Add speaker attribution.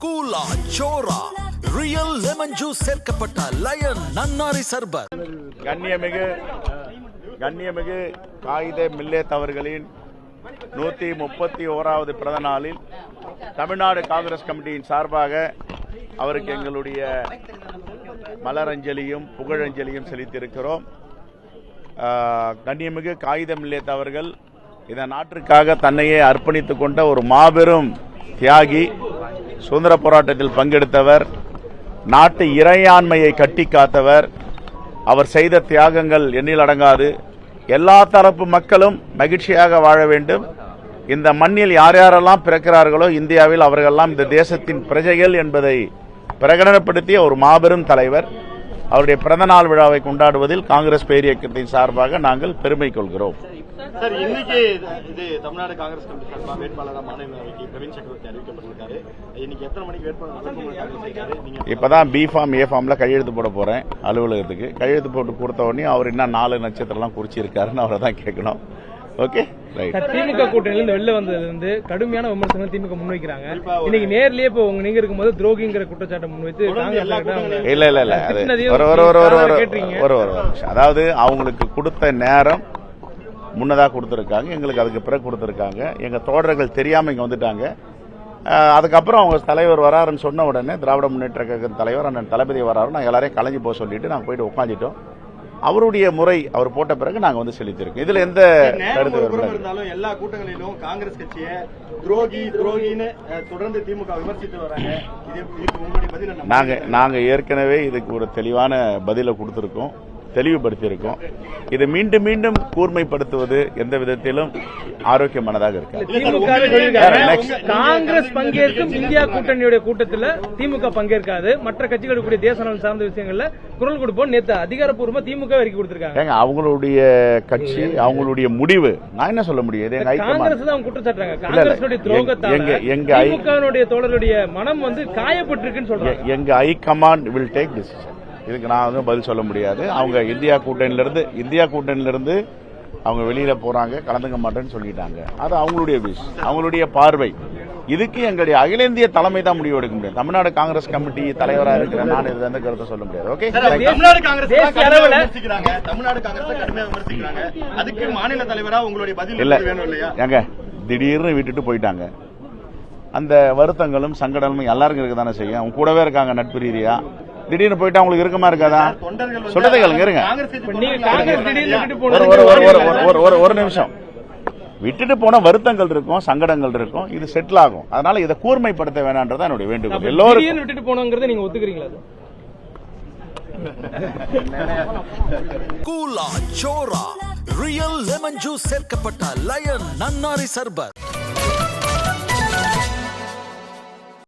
Speaker 1: கூலா சோரா real lemon juice சேர்க்கப்பட்ட line நன்னாரி சர்பத்.
Speaker 2: கண்ணியமிகு காயிதே மில்லத் அவர்களின் 131வது பிறந்த நாளில் தமிழ்நாடு காங்கிரஸ் கமிட்டியின் சார்பாக அவருக்கு எங்களுடைய மலரஞ்சலியும் புகழஞ்சலியும் செலுத்தியிருக்கிறோம். கண்ணியமிகு காயிதே மில்லத் அவர்கள் இந்த நாட்டிற்காக தன்னையே அர்ப்பணித்துக் கொண்ட ஒரு மாபெரும் தியாகி, சுதந்திர போராட்டத்தில் பங்கெடுத்தவர், நாட்டு இறையாண்மையை கட்டி காத்தவர். அவர் செய்த தியாகங்கள் எண்ணில் அடங்காது. எல்லா தரப்பு மக்களும் மகிழ்ச்சியாக வாழ வேண்டும். இந்த மண்ணில் யார் யாரெல்லாம் பிறக்கிறார்களோ இந்தியாவில் அவர்களெல்லாம் இந்த தேசத்தின் பிரஜைகள் என்பதை பிரகடனப்படுத்திய ஒரு மாபெரும் தலைவர். அவருடைய பிறந்தநாள் விழாவை கொண்டாடுவதில் காங்கிரஸ் பேரியக்கத்தின் சார்பாக நாங்கள் பெருமை கொள்கிறோம்.
Speaker 3: சார், இன்னைக்கு இது தமிழ்நாடு காங்கிரஸ் கமிட்டி சார்பாக வேட்பாளராக மாநிலங்களவைக்கு பிரவீன் சக்கரவர்த்தி அறிவிக்கப்பட்டிருக்காரு. இன்னைக்கு எத்தனை மணிக்கு வேட்பாளர்?
Speaker 2: இப்பதான் பி ஃபார்ம் ஏ ஃபார்ம்ல கையெழுத்து போட போறேன் அலுவலகத்துக்கு. கையெழுத்து போட்டு கொடுத்த உடனே அவர் இன்னும் 4 நட்சத்திரம்லாம் குறிச்சிருக்காருன்னு அவரை தான் கேட்கணும். ஓகே,
Speaker 4: திமுக கூட்டணியிலிருந்து வெளில வந்ததுல கடுமையான விமர்சனம் திமுக முன்வைக்கிறாங்க. இன்னைக்கு நேர்லயே இப்போ நீங்க இருக்கும்போது துரோகிங்கிற குற்றச்சாட்டை முன்வைத்து
Speaker 2: இல்ல அதாவது அவங்களுக்கு கொடுத்த நேரம் முன்னதாக கொடுத்துருக்காங்க, எங்களுக்கு அதுக்கு பிறகு கொடுத்துருக்காங்க. எங்க தோழர்கள் தெரியாம இங்க வந்துட்டாங்க. அதுக்கப்புறம் அவங்க தலைவர் வராருன்னு சொன்ன உடனே திராவிட முன்னேற்ற கழக தலைவர் அண்ணன் தளபதி வராரு, நாங்கள் எல்லாரையும் கலைஞ்சு போக சொல்லிட்டு நாங்கள் போயிட்டு உட்காந்துட்டோம். அவருடைய முறை அவர் போட்ட பிறகு நாங்க வந்து செலுத்திருக்கோம். இதுல எந்த கருத்து
Speaker 3: இருந்தாலும் எல்லா கூட்டங்களிலும் காங்கிரஸ் கட்சியை துரோகின்னு தொடர்ந்து திமுக விமர்சித்து வராங்க.
Speaker 2: நாங்க ஏற்கனவே இதுக்கு ஒரு தெளிவான பதிலை கொடுத்திருக்கோம், தெளிவுபடுத்தியிருக்கோம். இதை மீண்டும் மீண்டும் கூர்மைப்படுத்துவது எந்த விதத்திலும் ஆரோக்கியமானதாக இருக்காது.
Speaker 4: காங்கிரஸ் பங்கேற்கும் இந்தியா கூட்டணியுடைய கூட்டத்தில் திமுக பங்கேற்காது, மற்ற கட்சிகளுடைய தேச நலன் சார்ந்த விஷயங்கள்ல குரல் கொடுப்போம். நேற்று அதிகாரப்பூர்வமா திமுக அறிக்கை கொடுத்திருக்காங்க.
Speaker 2: அவங்களுடைய கட்சி, அவங்களுடைய முடிவு. நான் என்ன சொல்ல முடியும்?
Speaker 4: காங்கிரஸ் தான் குற்றச்சாட்டுறாங்க. காங்கிரஸ் துரோகத்தால திமுக தோழருடைய மனம் காயப்பட்டிருக்குன்னு சொல்றாங்க.
Speaker 2: எங்க ஹைகமாண்ட் வில் டேக் டிசிஷன். இதுக்கு நான் பதில் சொல்ல முடியாது. அவங்க இந்தியா கூட்டணியிலிருந்து அவங்க வெளியில போறாங்க, கலந்துக்க மாட்டேன்னு சொல்லிட்டாங்க. அது அவங்களுடைய விஷயம், அவங்களுடைய பார்வை. இதுக்கு எங்களுடைய அகில இந்திய தலைமை தான் முடிவு எடுக்க முடியும். தமிழ்நாடு காங்கிரஸ் கமிட்டி தலைவராக இருக்கிற நான் இது எந்த கருத்தை சொல்ல முடியாது. ஓகே,
Speaker 3: தமிழ்நாடு காங்கிரஸ் அதுக்கு மாநில தலைவரா உங்களுடைய பதில் இல்ல.
Speaker 2: ஏங்க, திடீர்னு விட்டுட்டு போயிட்டாங்க. அந்த வருத்தங்களும் சங்கடமும் எல்லாருக்கும் இருக்க தானே செய்யும். அவங்க கூடவே இருக்காங்க நட்பு ரீதியா. திடீர்னு போயிட்டு அவங்களுக்கு இருக்கமா இருக்காதா? சொல்றதை கேளுங்க, இருங்க ஒரு நிமிஷம். விட்டுட்டு போன வருத்தங்கள் இருக்கும், சங்கடங்கள் இருக்கும். இது செட்டில் ஆகும். அதனால இதை கூர்மைப்படுத்த வேணான்றதான் என்னுடைய வேண்டுகோள். எல்லோரும்
Speaker 4: விட்டுட்டு போனோங்கிறத நீங்க ஒத்துக்கிறீங்களா?
Speaker 1: கூலா சோரா ரியல் லெமன் ஜூஸ் சேர்க்கப்பட்ட லயன் நன்னாரி சர்பத்.